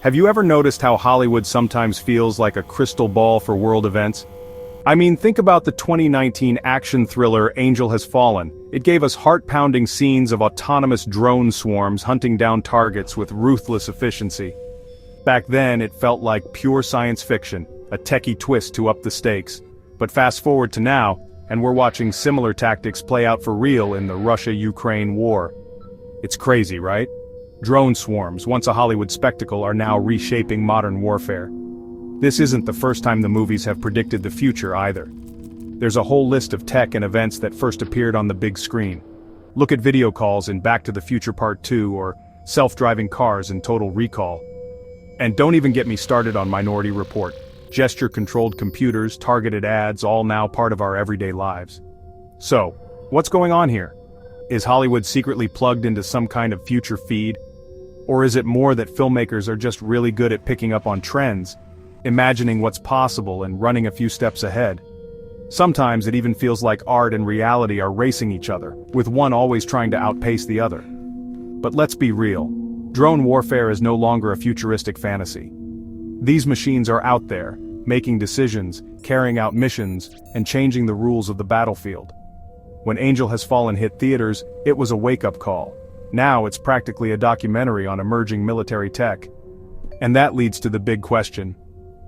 Have you ever noticed how Hollywood sometimes feels like a crystal ball for world events? I mean, think about the 2019 action thriller Angel Has Fallen. It gave us heart-pounding scenes of autonomous drone swarms hunting down targets with ruthless efficiency. Back then, it felt like pure science fiction, a techie twist to up the stakes. But fast forward to now, and we're watching similar tactics play out for real in the Russia-Ukraine war. It's crazy, right? Drone swarms, once a Hollywood spectacle, are now reshaping modern warfare. This isn't the first time the movies have predicted the future either. There's a whole list of tech and events that first appeared on the big screen. Look at video calls in Back to the Future Part 2 or self-driving cars in Total Recall. And don't even get me started on Minority Report. Gesture-controlled computers, targeted ads, all now part of our everyday lives. So, what's going on here? Is Hollywood secretly plugged into some kind of future feed? Or is it more that filmmakers are just really good at picking up on trends, imagining what's possible and running a few steps ahead? Sometimes it even feels like art and reality are racing each other, with one always trying to outpace the other. But let's be real. Drone warfare is no longer a futuristic fantasy. These machines are out there, making decisions, carrying out missions, and changing the rules of the battlefield. When Angel Has Fallen hit theaters, it was a wake-up call. Now it's practically a documentary on emerging military tech. And that leads to the big question.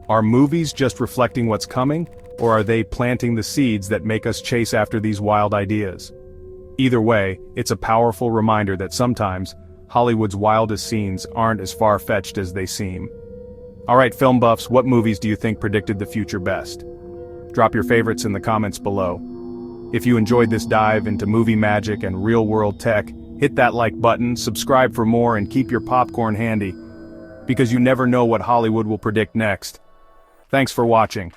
Are movies just reflecting what's coming, or are they planting the seeds that make us chase after these wild ideas? Either way, it's a powerful reminder that sometimes, Hollywood's wildest scenes aren't as far-fetched as they seem. Alright, film buffs, what movies do you think predicted the future best? Drop your favorites in the comments below. If you enjoyed this dive into movie magic and real-world tech, hit that like button, subscribe for more, and keep your popcorn handy, because you never know what Hollywood will predict next. Thanks for watching.